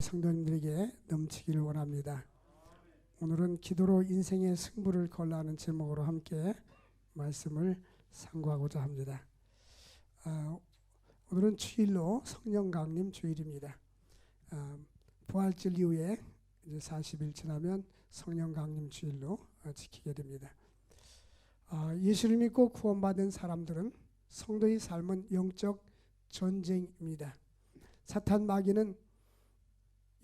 성도님들에게 넘치기를 원합니다. 오늘은 기도로 인생의 승부를 걸라는 제목으로 함께 말씀을 상고하고자 합니다. 오늘은 주일로 성령 강림 주일입니다. 부활절 이후에 이제 40일 지나면 성령 강림 주일로 지키게 됩니다. 예수를 믿고 구원받은 사람들은 성도의 삶은 영적 전쟁입니다. 사탄 마귀는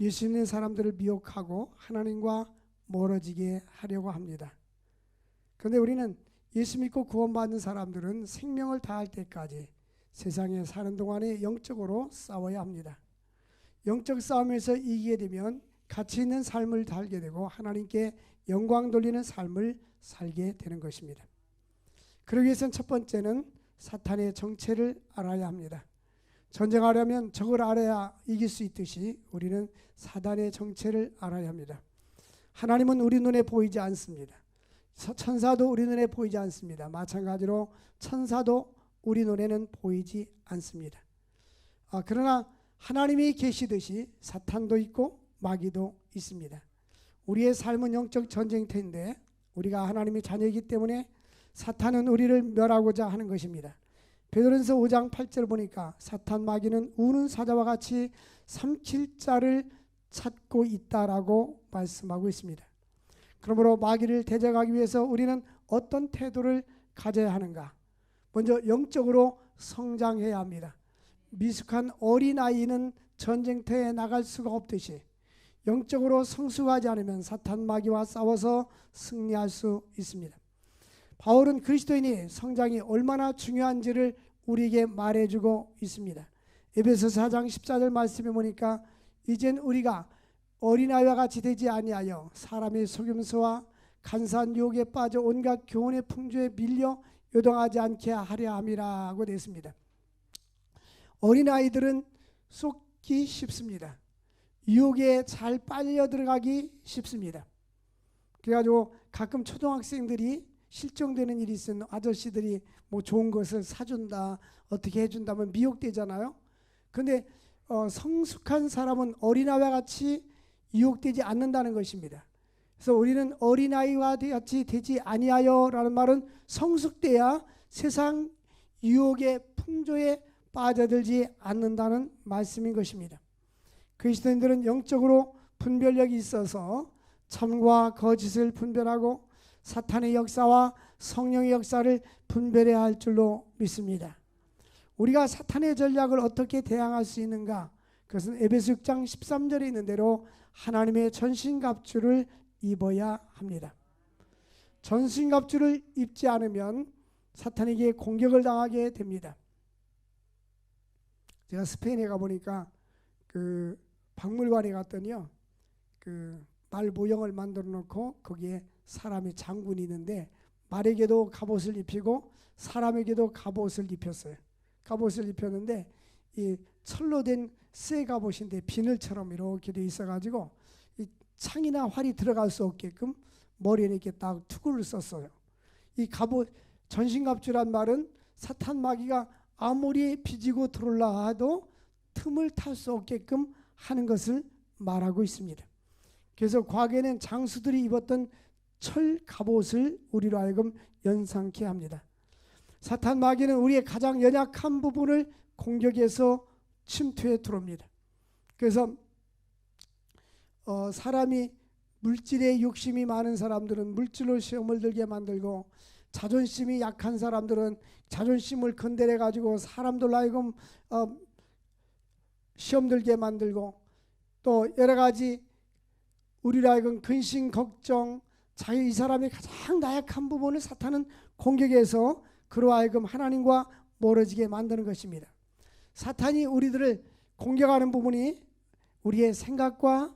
예수 믿는 사람들을 미혹하고 하나님과 멀어지게 하려고 합니다. 그런데 우리는 예수 믿고 구원받는 사람들은 생명을 다할 때까지 세상에 사는 동안에 영적으로 싸워야 합니다. 영적 싸움에서 이기게 되면 가치 있는 삶을 살게 되고 하나님께 영광 돌리는 삶을 살게 되는 것입니다. 그러기 위해서는 첫 번째는 사탄의 정체를 알아야 합니다. 전쟁하려면 적을 알아야 이길 수 있듯이 우리는 사단의 정체를 알아야 합니다. 하나님은 우리 눈에 보이지 않습니다. 천사도 우리 눈에 보이지 않습니다. 마찬가지로 천사도 우리 눈에는 보이지 않습니다. 그러나 하나님이 계시듯이 사탄도 있고 마귀도 있습니다. 우리의 삶은 영적 전쟁터인데 우리가 하나님의 자녀이기 때문에 사탄은 우리를 멸하고자 하는 것입니다. 베드로전서 5장 8절 보니까 사탄 마귀는 우는 사자와 같이 삼킬 자를 찾고 있다라고 말씀하고 있습니다. 그러므로 마귀를 대적하기 위해서 우리는 어떤 태도를 가져야 하는가? 먼저 영적으로 성장해야 합니다. 미숙한 어린아이는 전쟁터에 나갈 수가 없듯이 영적으로 성숙하지 않으면 사탄 마귀와 싸워서 승리할 수 있습니다. 바울은 그리스도인이 성장이 얼마나 중요한지를 우리에게 말해주고 있습니다. 에베소서 4장 14절 말씀에 보니까 이젠 우리가 어린아이와 같이 되지 아니하여 사람의 속임수와 간사한 유혹에 빠져 온갖 교훈의 풍조에 밀려 요동하지 않게 하려 함이라고 되어 있습니다. 어린아이들은 속기 쉽습니다. 유혹에 잘 빨려 들어가기 쉽습니다. 그래가지고 가끔 초등학생들이 실종되는 일이 있으면 아저씨들이 뭐 좋은 것을 사준다 어떻게 해준다면 미혹되잖아요. 그런데 성숙한 사람은 어린아이와 같이 유혹되지 않는다는 것입니다. 그래서 우리는 어린아이와 같이 되지 아니하여 라는 말은 성숙돼야 세상 유혹의 풍조에 빠져들지 않는다는 말씀인 것입니다. 그리스도인들은 영적으로 분별력이 있어서 참과 거짓을 분별하고 사탄의 역사와 성령의 역사를 분별해야 할 줄로 믿습니다. 우리가 사탄의 전략을 어떻게 대항할 수 있는가? 그것은 에베소 6장 13절에 있는 대로 하나님의 전신갑주를 입어야 합니다. 전신갑주를 입지 않으면 사탄에게 공격을 당하게 됩니다. 제가 스페인에 가보니까 그 박물관에 갔더니요, 그 말 모형을 만들어 놓고 거기에 사람이 장군이 있는데 말에게도 갑옷을 입히고 사람에게도 갑옷을 입혔어요. 갑옷을 입혔는데 이 철로 된 쇠 갑옷인데 비늘처럼 이렇게 돼 있어가지고 이 창이나 활이 들어갈 수 없게끔 머리에 이렇게 딱 투구를 썼어요. 이 갑옷 전신갑주란 말은 사탄 마귀가 아무리 비지고 들어올라 해도 틈을 탈 수 없게끔 하는 것을 말하고 있습니다. 그래서 과거에는 장수들이 입었던 철 갑옷을 우리로 하여금 연상케 합니다. 사탄 마귀는 우리의 가장 연약한 부분을 공격해서 침투해 들어옵니다. 그래서 사람이 물질에 욕심이 많은 사람들은 물질로 시험을 들게 만들고, 자존심이 약한 사람들은 자존심을 건드려 가지고 사람들로 하여금 시험 들게 만들고, 또 여러 가지 우리로 하여금 근심 걱정, 자기 이 사람의 가장 나약한 부분을 사탄은 공격해서 그로 하여금 하나님과 멀어지게 만드는 것입니다. 사탄이 우리들을 공격하는 부분이 우리의 생각과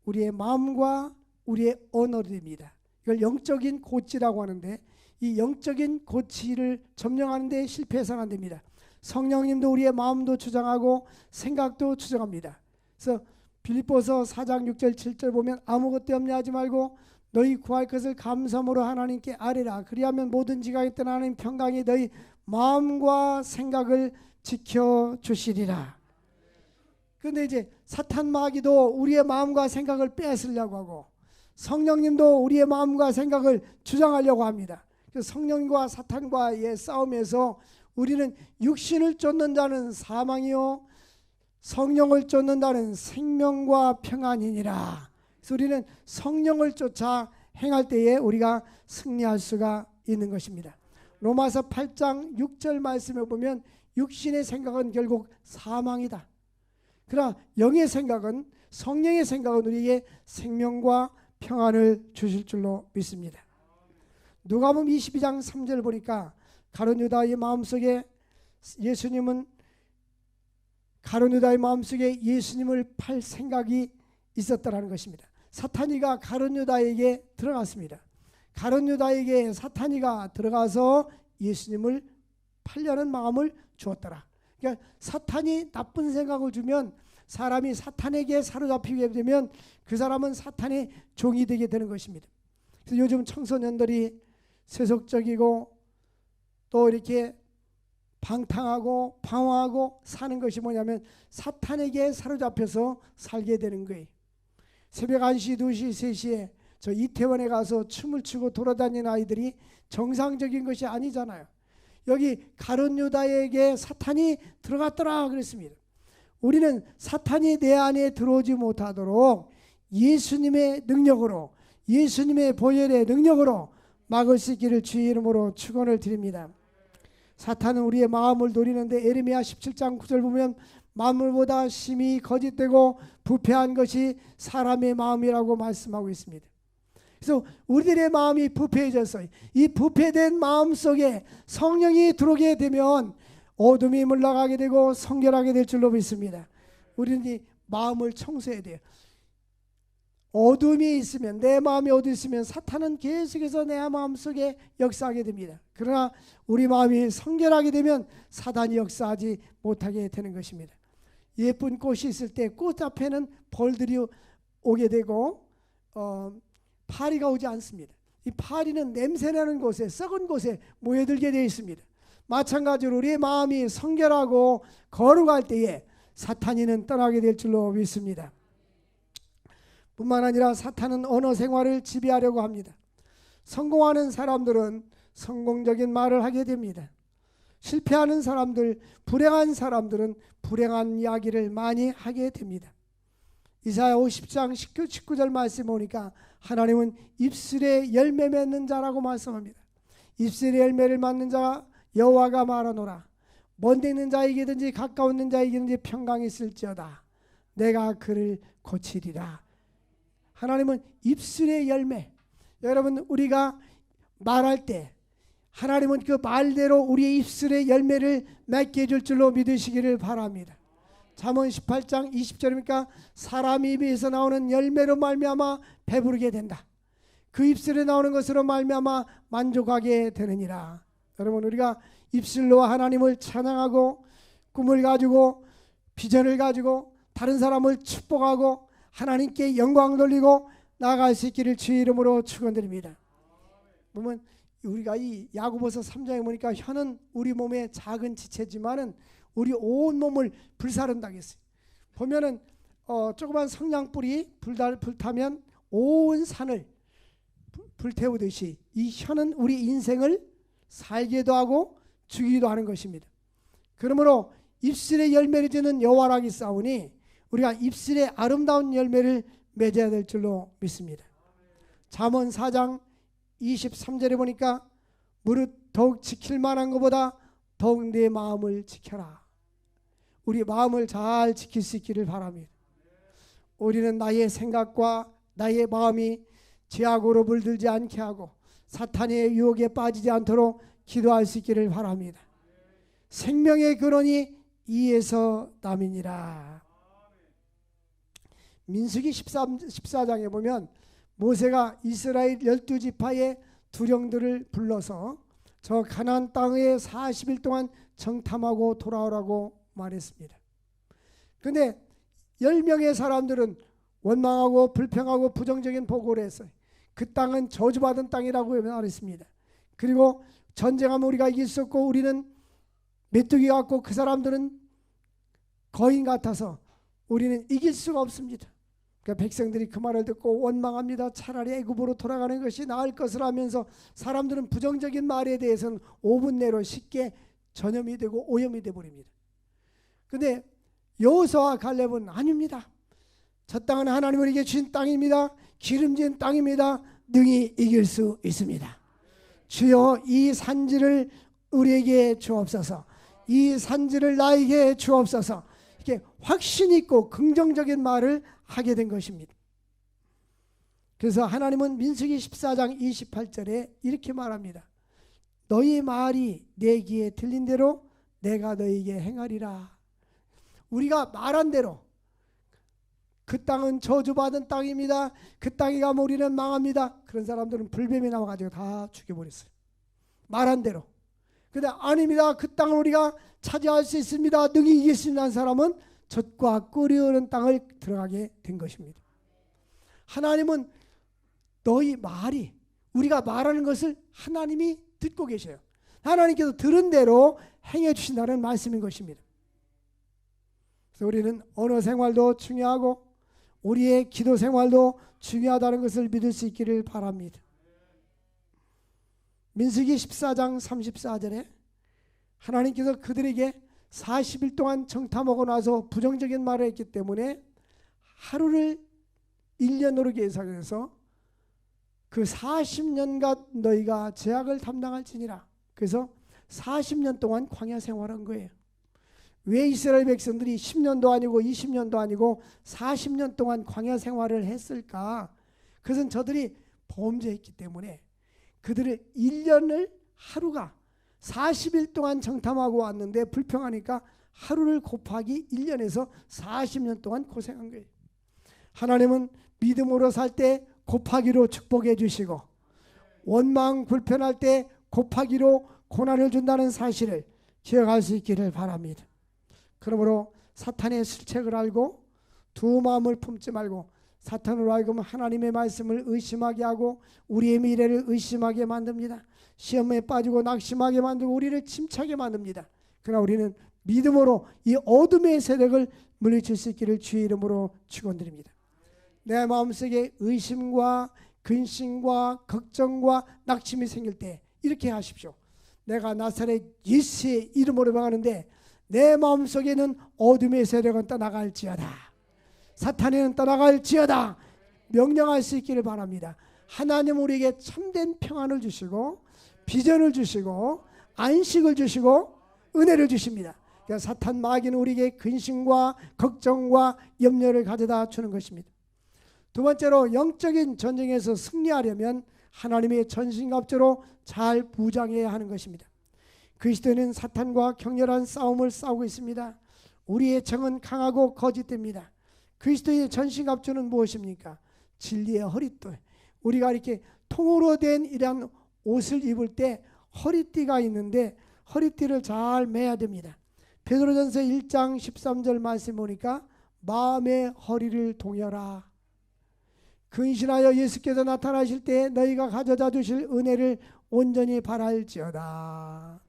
우리의 마음과 우리의 언어입니다. 이걸 영적인 고치라고 하는데, 이 영적인 고치를 점령하는 데 실패해서는 안 됩니다. 성령님도 우리의 마음도 주장하고 생각도 주장합니다. 그래서 빌립보서 4장 6절 7절 보면 아무것도 염려하지 말고 너희 구할 것을 감사함으로 하나님께 아뢰라. 그리하면 모든지 가겠던 하나님 평강이 너희 마음과 생각을 지켜주시리라. 근데 이제 사탄 마귀도 우리의 마음과 생각을 뺏으려고 하고 성령님도 우리의 마음과 생각을 주장하려고 합니다. 그래서 성령과 사탄과의 싸움에서 우리는 육신을 쫓는 자는 사망이요 성령을 쫓는다는 생명과 평안이니라. 그래서 우리는 성령을 쫓아 행할 때에 우리가 승리할 수가 있는 것입니다. 로마서 8장 6절 말씀에 보면 육신의 생각은 결국 사망이다. 그러나 영의 생각은, 성령의 생각은 우리에게 생명과 평안을 주실 줄로 믿습니다. 누가복음 22장 3절 보니까 가룟 유다의 마음속에 예수님을 팔 생각이 있었다라는 것입니다. 사탄이가 가룟 유다에게 들어갔습니다. 가룟 유다에게 사탄이가 들어가서 예수님을 팔려는 마음을 주었더라. 그러니까 사탄이 나쁜 생각을 주면, 사람이 사탄에게 사로잡히게 되면 그 사람은 사탄의 종이 되게 되는 것입니다. 그래서 요즘 청소년들이 세속적이고 또 이렇게 방탕하고 방황하고 사는 것이 뭐냐면 사탄에게 사로잡혀서 살게 되는 거예요. 새벽 1시, 2시, 3시에 저 이태원에 가서 춤을 추고 돌아다니는 아이들이 정상적인 것이 아니잖아요. 여기 가룟 유다에게 사탄이 들어갔더라 그랬습니다. 우리는 사탄이 내 안에 들어오지 못하도록 예수님의 능력으로, 예수님의 보혈의 능력으로 막을 수 있기를 주의 이름으로 축원을 드립니다. 사탄은 우리의 마음을 노리는데 에레미야 17장 9절 보면 만물보다 심히 거짓되고 부패한 것이 사람의 마음이라고 말씀하고 있습니다. 그래서 우리들의 마음이 부패해져서 이 부패된 마음 속에 성령이 들어오게 되면 어둠이 물러가게 되고 성결하게 될 줄로 믿습니다. 우리는 이 마음을 청소해야 돼요. 어둠이 있으면, 내 마음이 어둠이 있으면 사탄은 계속해서 내 마음속에 역사하게 됩니다. 그러나 우리 마음이 성결하게 되면 사단이 역사하지 못하게 되는 것입니다. 예쁜 꽃이 있을 때 꽃 앞에는 벌들이 오게 되고 파리가 오지 않습니다. 이 파리는 냄새나는 곳에, 썩은 곳에 모여들게 되어 있습니다. 마찬가지로 우리의 마음이 성결하고 거룩할 때에 사탄이는 떠나게 될 줄로 믿습니다. 뿐만 아니라 사탄은 언어 생활을 지배하려고 합니다. 성공하는 사람들은 성공적인 말을 하게 됩니다. 실패하는 사람들, 불행한 사람들은 불행한 이야기를 많이 하게 됩니다. 이사야 50장 19절 말씀 보니까 하나님은 입술에 열매 맺는 자라고 말씀합니다. 입술에 열매를 맺는 자 여호와가 말하노라. 먼데 있는 자에게든지 가까운 있는 자에게든지 평강이 있을지어다. 내가 그를 고치리라. 하나님은 입술의 열매, 여러분 우리가 말할 때 하나님은 그 말대로 우리의 입술의 열매를 맺게 해줄 줄로 믿으시기를 바랍니다. 잠언 18장 20절이니까 사람 입에서 나오는 열매로 말미암아 배부르게 된다. 그 입술에 나오는 것으로 말미암아 만족하게 되느니라. 여러분 우리가 입술로 하나님을 찬양하고 꿈을 가지고 비전을 가지고 다른 사람을 축복하고 하나님께 영광 돌리고 나아갈 수 있기를 주의 이름으로 축원드립니다. 보면 우리가 이 야고보서 3장에 보니까 혀는 우리 몸의 작은 지체지만은 우리 온 몸을 불사른다고 했어요. 보면은 조그만 성냥불이 불타면 온 산을 불태우듯이 이 혀는 우리 인생을 살게도 하고 죽이기도 하는 것입니다. 그러므로 입술의 열매를 지는 여호와라기 싸우니 우리가 입술의 아름다운 열매를 맺어야 될 줄로 믿습니다. 잠언 4장 23절에 보니까 무릇 더욱 지킬 만한 것보다 더욱 내 마음을 지켜라. 우리 마음을 잘 지킬 수 있기를 바랍니다. 우리는 나의 생각과 나의 마음이 죄악으로 물들지 않게 하고 사탄의 유혹에 빠지지 않도록 기도할 수 있기를 바랍니다. 생명의 근원이 이에서 남이니라. 민수기 14장에 보면 모세가 이스라엘 12지파의 두령들을 불러서 저 가나안 땅에 40일 동안 정탐하고 돌아오라고 말했습니다. 그런데 10명의 사람들은 원망하고 불평하고 부정적인 보고를 했어요. 그 땅은 저주받은 땅이라고 말했습니다. 그리고 전쟁하면 우리가 이길 수 없고 우리는 메뚜기 같고 그 사람들은 거인 같아서 우리는 이길 수가 없습니다. 그러니까 백성들이 그 말을 듣고 원망합니다. 차라리 애굽으로 돌아가는 것이 나을 것을 하면서 사람들은 부정적인 말에 대해서는 5분 내로 쉽게 전염이 되고 오염이 되어버립니다. 그런데 여호수아와 갈렙은 아닙니다. 저 땅은 하나님 우리에게 주신 땅입니다. 기름진 땅입니다. 능히 이길 수 있습니다. 주여 이 산지를 우리에게 주옵소서. 이 산지를 나에게 주옵소서. 이렇게 확신 있고 긍정적인 말을 하게 된 것입니다. 그래서 하나님은 민수기 14장 28절에 이렇게 말합니다. 너희 말이 내 귀에 들린 대로 내가 너희에게 행하리라. 우리가 말한 대로 그 땅은 저주받은 땅입니다. 그 땅에 가면 우리는 망합니다. 그런 사람들은 불뱀이 나와가지고 다 죽여버렸어요. 말한 대로. 근데 아닙니다. 그 땅을 우리가 차지할 수 있습니다. 능히 이길 수 있는 사람은 젖과 꿀이 흐르는 땅을 들어가게 된 것입니다. 하나님은 너희 말이, 우리가 말하는 것을 하나님이 듣고 계셔요. 하나님께서 들은 대로 행해 주신다는 말씀인 것입니다. 그래서 우리는 언어 생활도 중요하고 우리의 기도 생활도 중요하다는 것을 믿을 수 있기를 바랍니다. 민수기 14장 34절에 하나님께서 그들에게 40일 동안 정탐하고 나서 부정적인 말을 했기 때문에 하루를 1년으로 계산해서 그 40년간 너희가 죄악을 담당할지니라. 그래서 40년 동안 광야 생활한 거예요. 왜 이스라엘 백성들이 10년도 아니고 20년도 아니고 40년 동안 광야 생활을 했을까? 그것은 저들이 범죄했기 때문에 그들을 1년을 하루가 40일 동안 정탐하고 왔는데 불평하니까 하루를 곱하기 1년에서 40년 동안 고생한 거예요. 하나님은 믿음으로 살 때 곱하기로 축복해 주시고 원망 불편할 때 곱하기로 고난을 준다는 사실을 기억할 수 있기를 바랍니다. 그러므로 사탄의 술책을 알고 두 마음을 품지 말고 사탄으로 하여금 하나님의 말씀을 의심하게 하고 우리의 미래를 의심하게 만듭니다. 시험에 빠지고 낙심하게 만들고 우리를 침체하게 만듭니다. 그러나 우리는 믿음으로 이 어둠의 세력을 물리칠 수 있기를 주의 이름으로 축원드립니다. 내 마음속에 의심과 근심과 걱정과 낙심이 생길 때 이렇게 하십시오. 내가 나사렛 예수의 이름으로 명하는데 내 마음속에는 어둠의 세력은 떠나갈지어다. 사탄에는 떠나갈지어다. 명령할 수 있기를 바랍니다. 하나님 우리에게 참된 평안을 주시고 비전을 주시고 안식을 주시고 은혜를 주십니다. 그러니까 사탄 마귀는 우리에게 근심과 걱정과 염려를 가져다 주는 것입니다. 두 번째로 영적인 전쟁에서 승리하려면 하나님의 전신갑주로 잘 무장해야 하는 것입니다. 그리스도는 사탄과 격렬한 싸움을 싸우고 있습니다. 우리의 정은 강하고 거짓됩니다. 그리스도의 전신갑주는 무엇입니까? 진리의 허리띠. 우리가 이렇게 통으로 된 이런 옷을 입을 때 허리띠가 있는데 허리띠를 잘 매야 됩니다. 베드로전서 1장 13절 말씀 보니까 마음의 허리를 동여라. 근신하여 예수께서 나타나실 때 너희가 가져다 주실 은혜를 온전히 바랄지어다.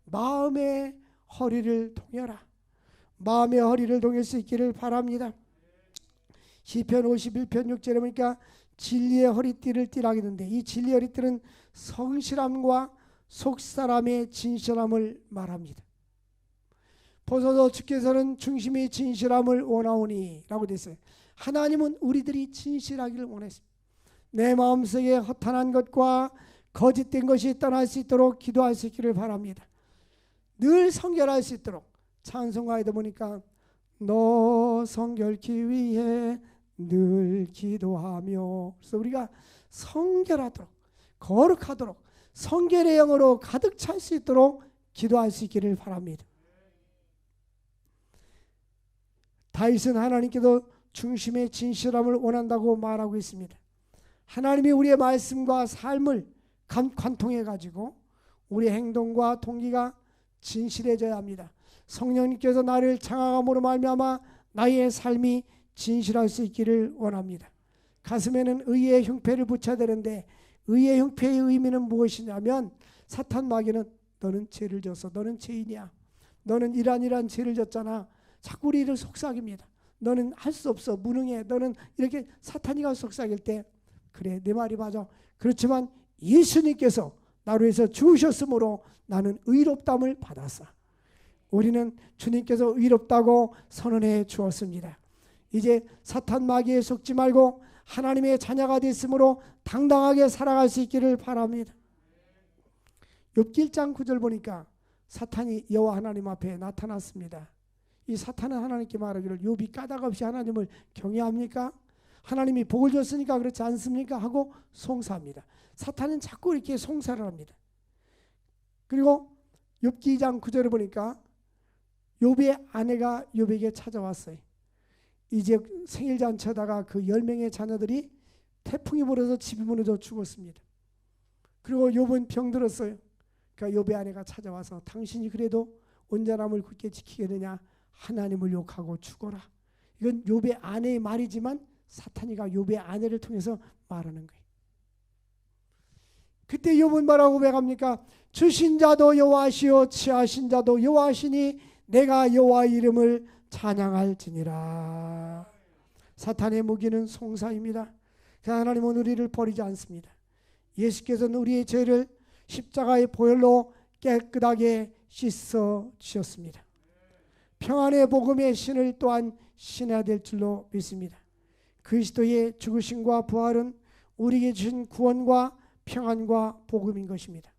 마음의 허리를 동여라. 마음의 허리를 동일 수 있기를 바랍니다. 시편 51편 6절에 보니까 진리의 허리띠를 띠라고 했는데 이 진리의 허리띠는 성실함과 속사람의 진실함을 말합니다. 보소서 주께서는 중심이 진실함을 원하오니 라고 되어 있어요. 하나님은 우리들이 진실하기를 원했습니다. 내 마음속에 허탄한 것과 거짓된 것이 떠날 수 있도록 기도할 수 있기를 바랍니다. 늘 성결할 수 있도록 찬송가에도 보니까 너 성결케 위해 늘 기도하며, 그래서 우리가 성결하도록 거룩하도록 성결의 영으로 가득 찰 수 있도록 기도할 수 있기를 바랍니다. 다윗은 하나님께서 중심의 진실함을 원한다고 말하고 있습니다. 하나님이 우리의 말씀과 삶을 관통해 가지고 우리의 행동과 동기가 진실해져야 합니다. 성령님께서 나를 장악함으로 말미암아 나의 삶이 진실할 수 있기를 원합니다. 가슴에는 의의 흉패를 붙여야 되는데 의의 흉패의 의미는 무엇이냐면 사탄 마귀는 너는 죄를 졌어. 너는 죄인이야. 너는 이러한 죄를 졌잖아. 자꾸 우리를 속삭입니다. 너는 할 수 없어, 무능해, 너는 이렇게 사탄이가 속삭일 때 그래, 내 말이 맞아. 그렇지만 예수님께서 나로 해서 죽으셨으므로 나는 의롭담을 받았어. 우리는 주님께서 의롭다고 선언해 주었습니다. 이제 사탄 마귀에 속지 말고 하나님의 자녀가 됐으므로 당당하게 살아갈 수 있기를 바랍니다. 욥기 1장 9절 보니까 사탄이 여호와 하나님 앞에 나타났습니다. 이 사탄은 하나님께 말하기를 욥이 까닭 없이 하나님을 경외합니까? 하나님이 복을 줬으니까 그렇지 않습니까? 하고 송사합니다. 사탄은 자꾸 이렇게 송사를 합니다. 그리고 욥기 2장 9절을 보니까 욥의 아내가 욥에게 찾아왔어요. 이제 생일잔치 하다가 그 10명의 자녀들이 태풍이 불어서 집이 무너져 죽었습니다. 그리고 욥은 병들었어요. 그러니까 욥의 아내가 찾아와서 당신이 그래도 온전함을 굳게 지키겠느냐, 하나님을 욕하고 죽어라. 이건 욥의 아내의 말이지만 사탄이가 욥의 아내를 통해서 말하는 거예요. 그때 욥은 뭐라고 고백합니까? 주신 자도 여호와시요 취하신 자도 여호와시니 내가 여호와 이름을 찬양할지니라. 사탄의 무기는 송사입니다. 하나님은 우리를 버리지 않습니다. 예수께서는 우리의 죄를 십자가의 보혈로 깨끗하게 씻어 주셨습니다. 평안의 복음의 신을 또한 신해야 될 줄로 믿습니다. 그리스도의 죽으심과 부활은 우리에게 주신 구원과 평안과 복음인 것입니다.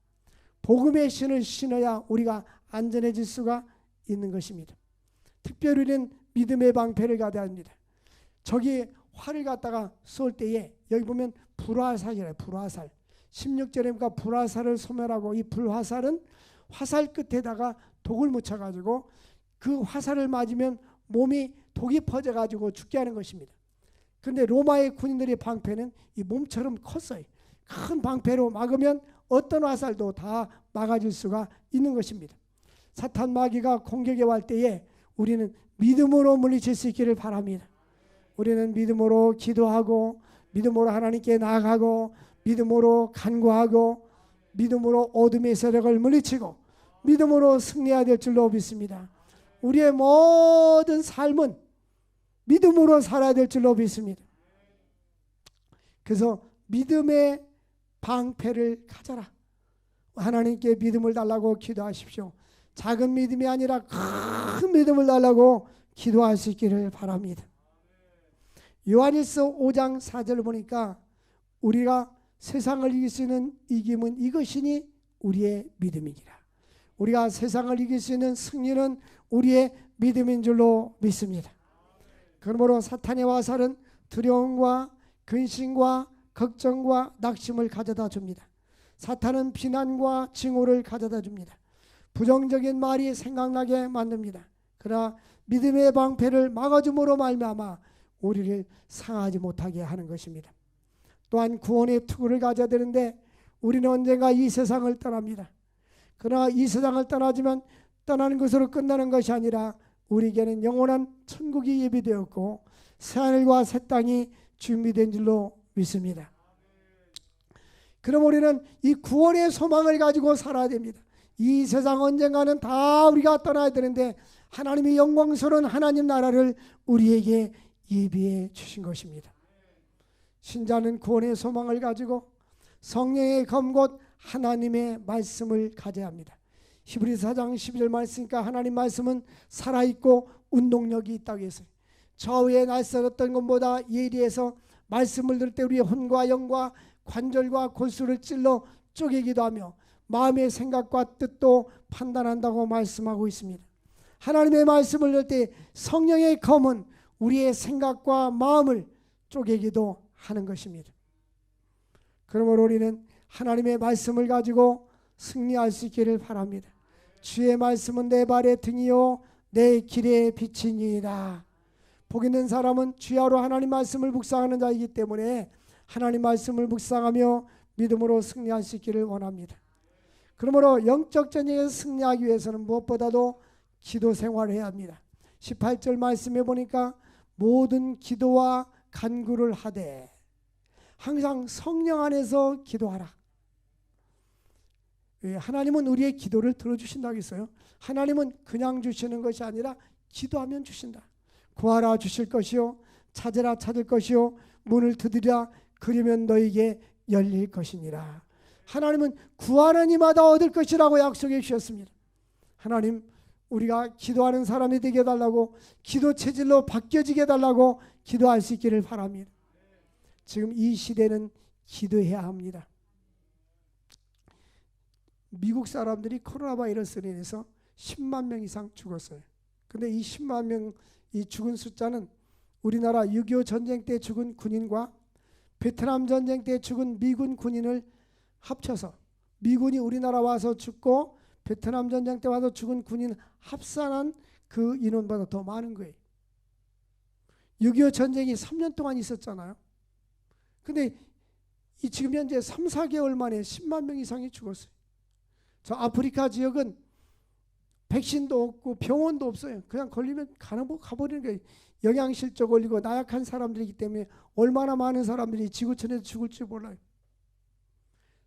복음의 신을 신어야 우리가 안전해질 수가 있는 것입니다. 특별히 우리는 믿음의 방패를 가져야 합니다. 저기 활을 갖다가 쏠 때에 여기 보면 불화살이래요. 불화살. 16절에 보니까 불화살을 소멸하고, 이 불화살은 화살 끝에다가 독을 묻혀가지고 그 화살을 맞으면 몸이 독이 퍼져가지고 죽게 하는 것입니다. 그런데 로마의 군인들의 방패는 이 몸처럼 컸어요. 큰 방패로 막으면 어떤 화살도 다 막아질 수가 있는 것입니다. 사탄 마귀가 공격해 올 때에 우리는 믿음으로 물리칠 수 있기를 바랍니다. 우리는 믿음으로 기도하고, 믿음으로 하나님께 나아가고, 믿음으로 간구하고, 믿음으로 어둠의 세력을 물리치고, 믿음으로 승리해야 될 줄로 믿습니다. 우리의 모든 삶은 믿음으로 살아야 될 줄로 믿습니다. 그래서 믿음의 방패를 가져라. 하나님께 믿음을 달라고 기도하십시오. 작은 믿음이 아니라 큰 믿음을 달라고 기도할 수 있기를 바랍니다. 요한일서 5장 4절을 보니까 우리가 세상을 이길 수 있는 이김은 이것이니 우리의 믿음이니라. 우리가 세상을 이길 수 있는 승리는 우리의 믿음인 줄로 믿습니다. 그러므로 사탄의 화살은 두려움과 근심과 걱정과 낙심을 가져다 줍니다. 사탄은 비난과 징후를 가져다 줍니다. 부정적인 말이 생각나게 만듭니다. 그러나 믿음의 방패를 막아줌으로 말미암아 우리를 상하지 못하게 하는 것입니다. 또한 구원의 투구를 가져야 되는데 우리는 언젠가 이 세상을 떠납니다. 그러나 이 세상을 떠나지만 떠나는 것으로 끝나는 것이 아니라 우리에게는 영원한 천국이 예비되었고 새하늘과 새 땅이 준비된 줄로 믿습니다. 그럼 우리는 이 구원의 소망을 가지고 살아야 됩니다. 이 세상 언젠가는 다 우리가 떠나야 되는데 하나님의 영광스러운 하나님 나라를 우리에게 예비해 주신 것입니다. 신자는 구원의 소망을 가지고 성령의 검 곧 하나님의 말씀을 가져야 합니다. 히브리서 4장 12절 말씀이니까 하나님 말씀은 살아있고 운동력이 있다고 했어요. 저위에 날쌘었던 것보다 예리해서 말씀을 들을 때 우리의 혼과 영과 관절과 골수를 찔러 쪼개기도 하며 마음의 생각과 뜻도 판단한다고 말씀하고 있습니다. 하나님의 말씀을 들을 때 성령의 검은 우리의 생각과 마음을 쪼개기도 하는 것입니다. 그러므로 우리는 하나님의 말씀을 가지고 승리할 수 있기를 바랍니다. 주의 말씀은 내 발의 등이요 내 길의 빛이니이다. 복 있는 사람은 주야로 하나님 말씀을 묵상하는 자이기 때문에 하나님 말씀을 묵상하며 믿음으로 승리할 수 있기를 원합니다. 그러므로 영적 전쟁에서 승리하기 위해서는 무엇보다도 기도 생활을 해야 합니다. 18절 말씀해 보니까 모든 기도와 간구를 하되 항상 성령 안에서 기도하라. 하나님은 우리의 기도를 들어주신다고 했어요. 하나님은 그냥 주시는 것이 아니라 기도하면 주신다. 구하라 주실 것이요 찾으라 찾을 것이요 문을 두드리라 그러면 너에게 열릴 것이니라. 하나님은 구하는 이마다 얻을 것이라고 약속해 주셨습니다. 하나님, 우리가 기도하는 사람이 되게 해달라고, 기도 체질로 바뀌어지게 해달라고 기도할 수 있기를 바랍니다. 지금 이 시대는 기도해야 합니다. 미국 사람들이 코로나 바이러스로 인해서 10만 명 이상 죽었어요. 근데 이 10만 명이 죽은 숫자는 우리나라 6.25 전쟁 때 죽은 군인과 베트남 전쟁 때 죽은 미군 군인을 합쳐서, 미군이 우리나라 와서 죽고 베트남 전쟁 때 와서 죽은 군인 합산한 그 인원보다 더 많은 거예요. 6.25 전쟁이 3년 동안 있었잖아요. 근데 이 지금 현재 3, 4개월 만에 10만 명 이상이 죽었어요. 저 아프리카 지역은 백신도 없고 병원도 없어요. 그냥 걸리면 가버리는 거예요. 영양실조 걸리고 나약한 사람들이기 때문에 얼마나 많은 사람들이 지구촌에서 죽을지 몰라요.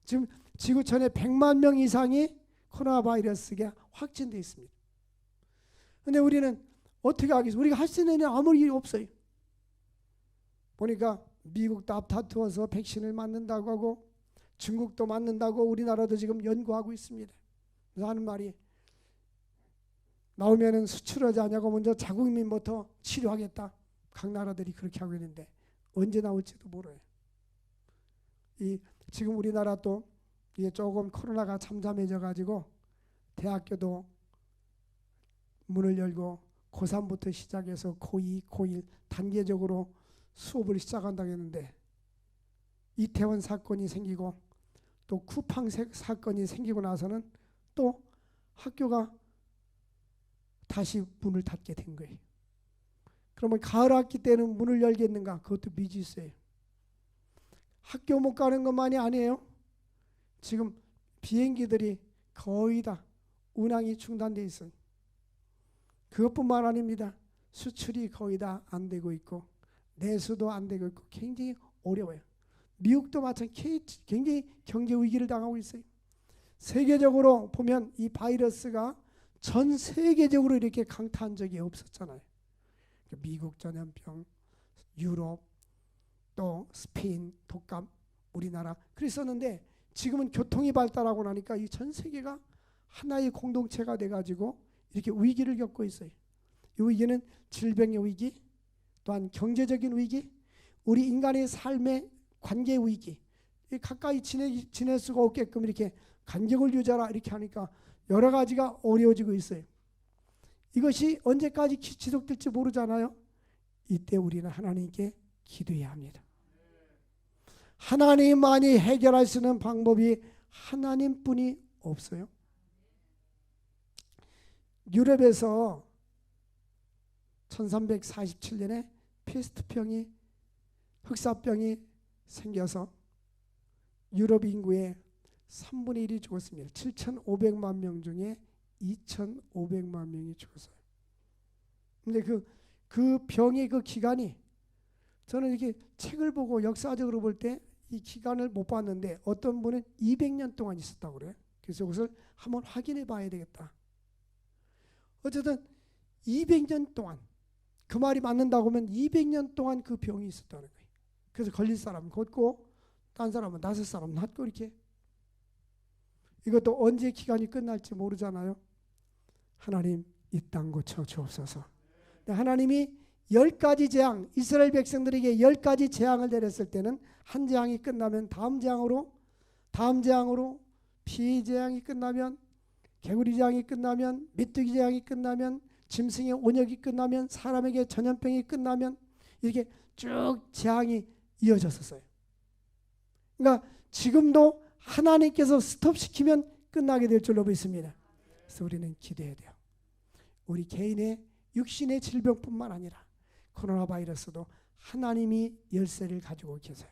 지금 지구촌에 100만 명 이상이 코로나 바이러스가 확진되어 있습니다. 그런데 우리는 어떻게 하겠어요? 우리가 할 수 있는 일은 아무 일이 없어요. 보니까 미국도 앞다투어서 백신을 맞는다고 하고 중국도 맞는다고 우리나라도 지금 연구하고 있습니다. 그래서 하는 말이, 나오면은 수출하지 않냐고 먼저 자국민부터 치료하겠다. 각 나라들이 그렇게 하고 있는데 언제 나올지도 몰라요. 지금 우리나라 또 이게 조금 코로나가 잠잠해져 가지고 대학교도 문을 열고 고3부터 시작해서 고2, 고1 단계적으로 수업을 시작한다고 했는데, 이태원 사건이 생기고 또 쿠팡 사건이 생기고 나서는 또 학교가 다시 문을 닫게 된 거예요. 그러면 가을 학기 때는 문을 열겠는가? 그것도 미지수예요. 학교 못 가는 것만이 아니에요. 지금 비행기들이 거의 다 운항이 중단돼 있어요. 그것뿐만 아닙니다. 수출이 거의 다 안 되고 있고 내수도 안 되고 있고 굉장히 어려워요. 미국도 마찬가지 굉장히 경제 위기를 당하고 있어요. 세계적으로 보면 이 바이러스가 전 세계적으로 이렇게 강타한 적이 없었잖아요. 미국 전염병, 유럽, 또 스페인, 독감, 우리나라 그랬었는데, 지금은 교통이 발달하고 나니까 이 전 세계가 하나의 공동체가 돼가지고 이렇게 위기를 겪고 있어요. 이 위기는 질병의 위기, 또한 경제적인 위기, 우리 인간의 삶의 관계 위기, 가까이 지낼 수가 없게끔 이렇게 간격을 유지하라 이렇게 하니까 여러 가지가 어려워지고 있어요. 이것이 언제까지 지속될지 모르잖아요. 이때 우리는 하나님께 기도해야 합니다. 하나님만이 해결할 수 있는 방법이 하나님뿐이 없어요. 유럽에서 1347년에 페스트병이, 흑사병이 생겨서 유럽 인구의 3분의 1이 죽었습니다. 7,500만 명 중에 2,500만 명이 죽었어요. 근데 그 병의 그 기간이, 저는 이렇게 책을 보고 역사적으로 볼 때 이 기간을 못 봤는데 어떤 분은 200년 동안 있었다고 그래요. 그래서 그것을 한번 확인해 봐야 되겠다. 어쨌든 200년 동안, 그 말이 맞는다고 하면 200년 동안 그 병이 있었다는 거예요. 그래서 걸릴 사람은 걷고 딴 사람은 낫을 사람은 낫고 이렇게. 이것도 언제 기간이 끝날지 모르잖아요. 하나님 이 땅 고쳐 주옵소서. 하나님이 10가지 재앙, 이스라엘 백성들에게 10가지 재앙을 내렸을 때는 한 재앙이 끝나면 다음 재앙으로, 피 재앙이 끝나면, 개구리 재앙이 끝나면, 메뚜기 재앙이 끝나면, 짐승의 온역이 끝나면, 사람에게 전염병이 끝나면 이렇게 쭉 재앙이 이어졌었어요. 그러니까 지금도 하나님께서 스톱시키면 끝나게 될 줄로 믿습니다. 그래서 우리는 기도해야 돼요. 우리 개인의 육신의 질병뿐만 아니라 코로나 바이러스도 하나님이 열쇠를 가지고 계세요.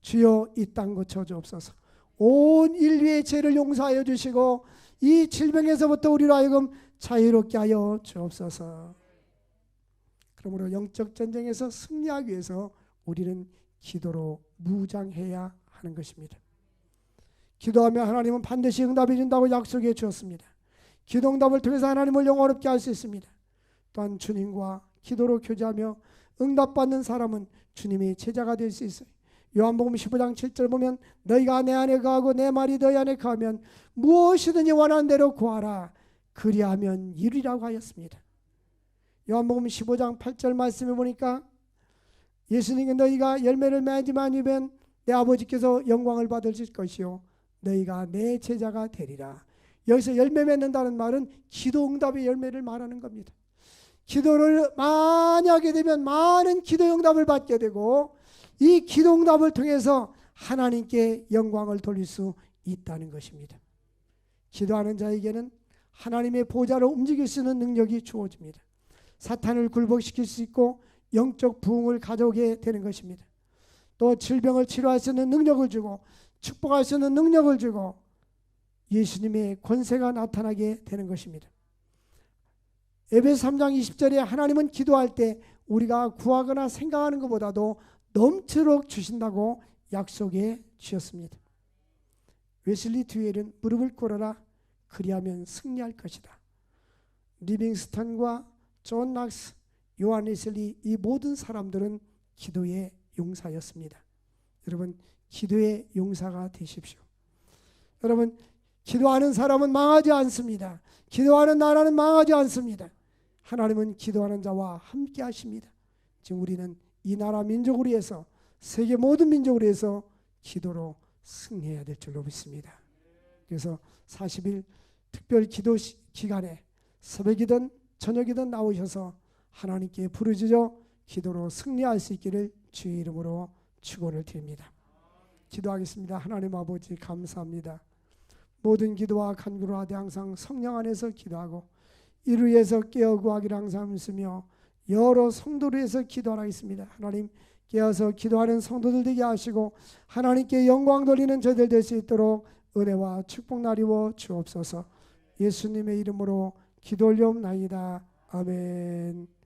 주여 이 땅 고쳐 주옵소서. 온 인류의 죄를 용서하여 주시고 이 질병에서부터 우리로 하여금 자유롭게 하여 주옵소서. 그러므로 영적 전쟁에서 승리하기 위해서 우리는 기도로 무장해야 하는 것입니다. 기도하면 하나님은 반드시 응답해 준다고 약속해 주었습니다. 기도 응답을 통해서 하나님을 영원롭게 할 수 있습니다. 또한 주님과 기도로 교제하며 응답받는 사람은 주님의 제자가 될 수 있어요. 요한복음 15장 7절 보면 너희가 내 안에 거하고 내 말이 너희 안에 거하면 무엇이든지 원하는 대로 구하라 그리하면 이루리라고 하였습니다. 요한복음 15장 8절 말씀에 보니까 예수님은 너희가 열매를 맺지 않으면 내 아버지께서 영광을 받으실 것이요 너희가 내 제자가 되리라. 여기서 열매 맺는다는 말은 기도 응답의 열매를 말하는 겁니다. 기도를 많이 하게 되면 많은 기도 응답을 받게 되고 이 기도 응답을 통해서 하나님께 영광을 돌릴 수 있다는 것입니다. 기도하는 자에게는 하나님의 보좌로 움직일 수 있는 능력이 주어집니다. 사탄을 굴복시킬 수 있고 영적 부흥을 가져오게 되는 것입니다. 또 질병을 치료할 수 있는 능력을 주고 축복할 수 있는 능력을 주고 예수님의 권세가 나타나게 되는 것입니다. 에베소 3장 20절에 하나님은 기도할 때 우리가 구하거나 생각하는 것보다도 넘치도록 주신다고 약속해 주셨습니다. 웨슬리 듀웰은 무릎을 꿇어라 그리하면 승리할 것이다. 리빙스턴과 존 낙스, 요한 웨슬리 이 모든 사람들은 기도의 용사였습니다. 여러분 기도의 용사가 되십시오. 여러분 기도하는 사람은 망하지 않습니다. 기도하는 나라는 망하지 않습니다. 하나님은 기도하는 자와 함께 하십니다. 지금 우리는 이 나라 민족을 위해서 세계 모든 민족을 위해서 기도로 승리해야 될 줄로 믿습니다. 그래서 40일 특별 기도 기간에 새벽이든 저녁이든 나오셔서 하나님께 부르짖어 기도로 승리할 수 있기를 주의 이름으로 축원을 드립니다. 기도하겠습니다. 하나님 아버지 감사합니다. 모든 기도와 간구를 하되 항상 성령 안에서 기도하고 이를 위해서 깨어 구하기를 항상 쓰며 여러 성도를 위해서 기도하겠습니다. 하나님 깨어서 기도하는 성도들 되게 하시고 하나님께 영광 돌리는 저들 될 수 있도록 은혜와 축복 나리워 주옵소서. 예수님의 이름으로 기도 올려옵나이다. 아멘.